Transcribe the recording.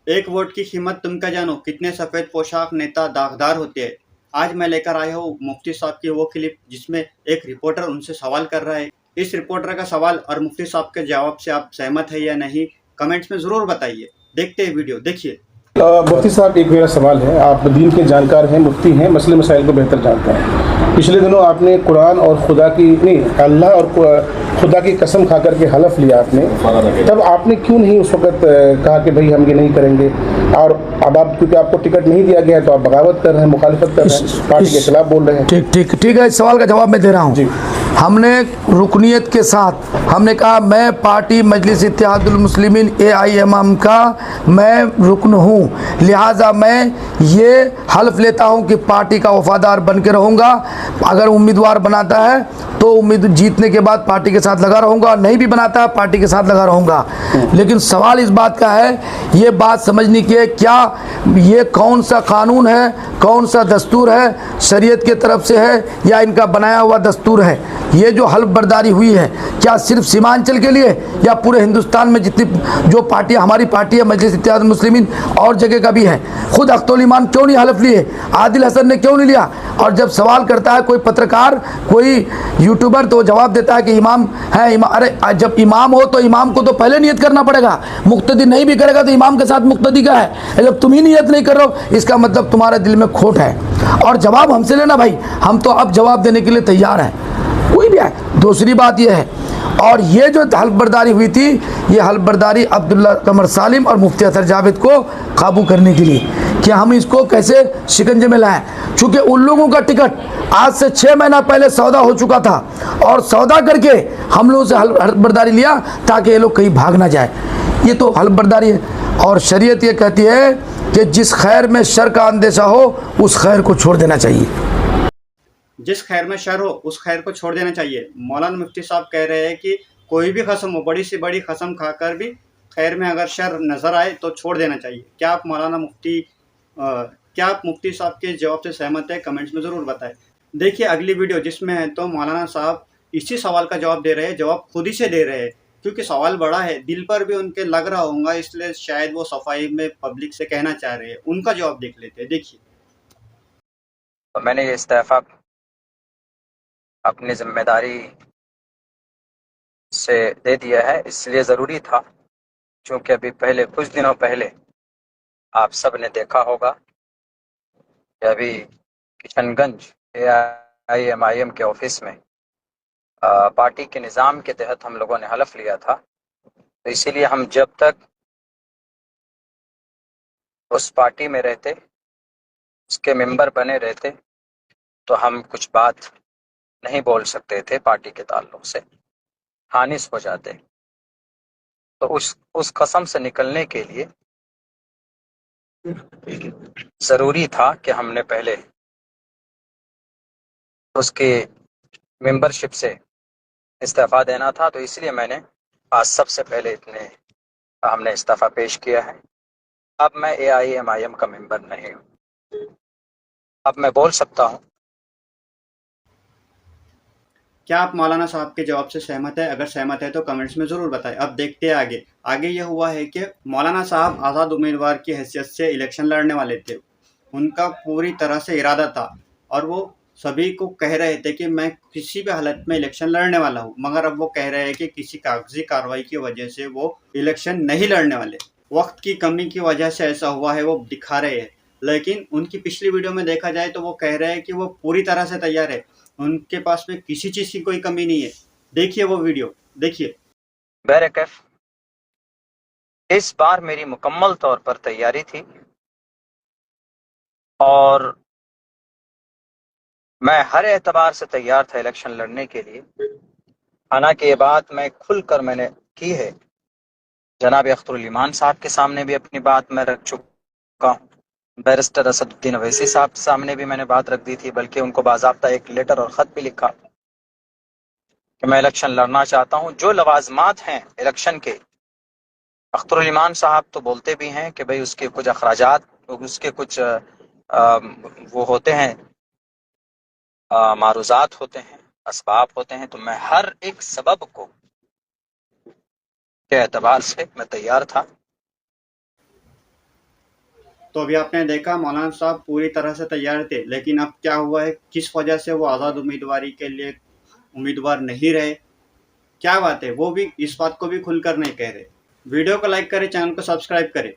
एक वोट की कीमत तुम क्या जानो, कितने सफेद पोशाक नेता दागदार होते हैं। आज मैं लेकर आया हूँ मुफ्ती साहब की वो क्लिप जिसमें एक रिपोर्टर उनसे सवाल कर रहा है। इस रिपोर्टर का सवाल और मुफ्ती साहब के जवाब से आप सहमत है या नहीं, कमेंट्स में ज़रूर बताइए। देखते हैं वीडियो, देखिए। मुफ्ती साहब, एक मेरा सवाल है। आप दीन के जानकार हैं, मुफ्ती हैं, मसले मसाइल को बेहतर जानते हैं। पिछले दिनों आपने कुरान और खुदा की नहीं, अल्लाह और खुदा की कसम खा करके हलफ लिया आपने, तब आपने क्यों नहीं उस वक्त कहा कि भाई हम ये नहीं करेंगे? और अब आप, क्योंकि आपको टिकट नहीं दिया गया है तो आप बगावत कर रहे हैं, मुखालिफत कर रहे हैं, पार्टी के खिलाफ बोल रहे हैं। ठीक है, इस सवाल का जवाब मैं दे रहा हूँ जी। हमने रुकनियत के साथ हमने कहा मैं पार्टी मजलिस इत्तेहादुल मुस्लिमीन AIMM का मैं रुकन हूँ, लिहाजा मैं ये हल्फ लेता हूँ कि पार्टी का वफादार बन के रहूँगा। अगर उम्मीदवार बनाता है तो उम्मीद जीतने के बाद पार्टी के साथ लगा रहूँगा, नहीं भी बनाता है पार्टी के साथ लगा रहूँगा। लेकिन सवाल इस बात का है, ये बात समझने की है, क्या ये कौन सा कानून है, कौन सा दस्तूर है, शरीयत के तरफ से है या इनका बनाया हुआ दस्तूर है? ये जो हल्फ बर्दारी हुई है क्या सिर्फ सीमांचल के लिए या पूरे हिंदुस्तान में जितनी जो पार्टियां, हमारी पार्टी है मजलिस इत्तेहादुल मुस्लिमीन, और जगह का भी है? खुद अख्तुल ईमान क्यों नहीं हल्फ लिए? आदिल हसन ने क्यों नहीं लिया? और जब सवाल करता है कोई पत्रकार, कोई यूट्यूबर, तो जवाब देता है कि इमाम है। अरे जब इमाम हो तो इमाम को तो पहले नियत करना पड़ेगा, मुक्तदी नहीं भी करेगा तो इमाम के साथ मुक्तदी का है। जब तुम ही नियत नहीं कर रहे हो, इसका मतलब तुम्हारे दिल में खोट है। और जवाब हमसे लेना भाई, हम तो अब जवाब देने के लिए तैयार हैं, कोई भी है। दूसरी बात यह है, और ये जो हल्फ बर्दारी हुई थी, ये हल्फ बर्दारी अब्दुल्ला कमर सालिम और मुफ्ती असर जावेद को काबू करने के लिए, कि हम इसको कैसे शिकंजे में लाएं। चूँकि उन लोगों का टिकट आज से 6 महीना पहले सौदा हो चुका था, और सौदा करके हम लोगों से हल्फ बर्दारी लिया ताकि ये लोग कहीं भाग ना जाए। ये तो हल्फ बर्दारी है। और शरीयत ये कहती है कि जिस खैर में शर का अंदेशा हो उस खैर को छोड़ देना चाहिए। जिस खैर में शर हो उस खैर को छोड़ देना चाहिए। मौलाना मुफ्ती साहब कह रहे हैं कि कोई भी कसम हो, बड़ी से बड़ी कसम खाकर भी खैर में अगर शर नज़र आए तो छोड़ देना चाहिए। क्या आप क्या आप मुफ्ती साहब के जवाब से सहमत है? कमेंट्स में ज़रूर बताएं। देखिए अगली वीडियो, जिसमें है तो मौलाना साहब इसी सवाल का जवाब दे रहे हैं, जवाब खुद ही से दे रहे हैं, क्योंकि सवाल बड़ा है, दिल पर भी उनके लग रहा होगा, इसलिए शायद वो सफाई में पब्लिक से कहना चाह रहे हैं। उनका जवाब देख लेते हैं, देखिए। मैंने ये इस्तीफा अपनी जिम्मेदारी से दे दिया है, इसलिए ज़रूरी था क्योंकि अभी पहले, कुछ दिनों पहले आप सब ने देखा होगा कि अभी किशनगंज AIMIM के ऑफिस में पार्टी के निज़ाम के तहत हम लोगों ने हलफ लिया था। तो इसीलिए हम जब तक उस पार्टी में रहते, उसके मेंबर बने रहते, तो हम कुछ बात नहीं बोल सकते थे पार्टी के ताल्लुक से, हानिस हो जाते। तो उस कसम से निकलने के लिए ज़रूरी था कि हमने पहले उसके मेंबरशिप से इस्तीफा देना था। तो इसलिए मैंने आज सबसे पहले हमने इस्तीफा पेश किया है। अब मैं AIMIM का मेंबर नहीं हूँ। अब मैं बोल सकता हूँ। क्या आप मौलाना साहब के जवाब से सहमत है? अगर सहमत है तो कमेंट्स में ज़रूर बताएं। अब देखते हैं आगे। आगे ये हुआ है कि मौलाना साहब आज़ाद उम्मीदवार की हैसियत से इलेक्शन लड़ने वाले थे। उनका पूरी तरह से इरादा था और वो सभी को कह रहे थे कि मैं किसी भी हालत में इलेक्शन लड़ने वाला हूँ, मगर अब वो कह रहे हैं कि किसी कागजी कार्रवाई की वजह से वो इलेक्शन नहीं लड़ने वाले। वक्त की कमी की वजह से ऐसा हुआ है, वो दिखा रहे हैं। लेकिन उनकी पिछली वीडियो में देखा जाए तो वो कह रहे हैं कि वो पूरी तरह से तैयार है, उनके पास में किसी चीज़ की कोई कमी नहीं है। देखिए वो वीडियो, देखिए। बैरकैफ, इस बार मेरी मुकम्मल तौर पर तैयारी थी और मैं हर एतबार से तैयार था इलेक्शन लड़ने के लिए। हालांकि ये बात मैं खुलकर मैंने की है, जनाब अख्तरुल ईमान साहब के सामने भी अपनी बात मैं रख चुका हूँ, बैरिस्टर असदुद्दीन अवैसी साहब के सामने भी मैंने बात रख दी थी, बल्कि उनको बाज़ाब्ता एक लेटर और ख़त भी लिखा कि मैं इलेक्शन लड़ना चाहता हूँ। जो लवाजमात हैं इलेक्शन के, अख्तरुल ईमान साहब तो बोलते भी हैं कि भाई उसके कुछ अखराजात, उसके कुछ वो होते हैं, मारूजात होते हैं, असबाब होते हैं। तो मैं हर एक सबब को के एतबार से मैं तैयार था। तो अभी आपने देखा मौलाना साहब पूरी तरह से तैयार थे, लेकिन अब क्या हुआ है, किस वजह से वो आज़ाद उम्मीदवारी के लिए उम्मीदवार नहीं रहे, क्या बात है, वो भी इस बात को भी खुलकर नहीं कह रहे। वीडियो को लाइक करें, चैनल को सब्सक्राइब करें।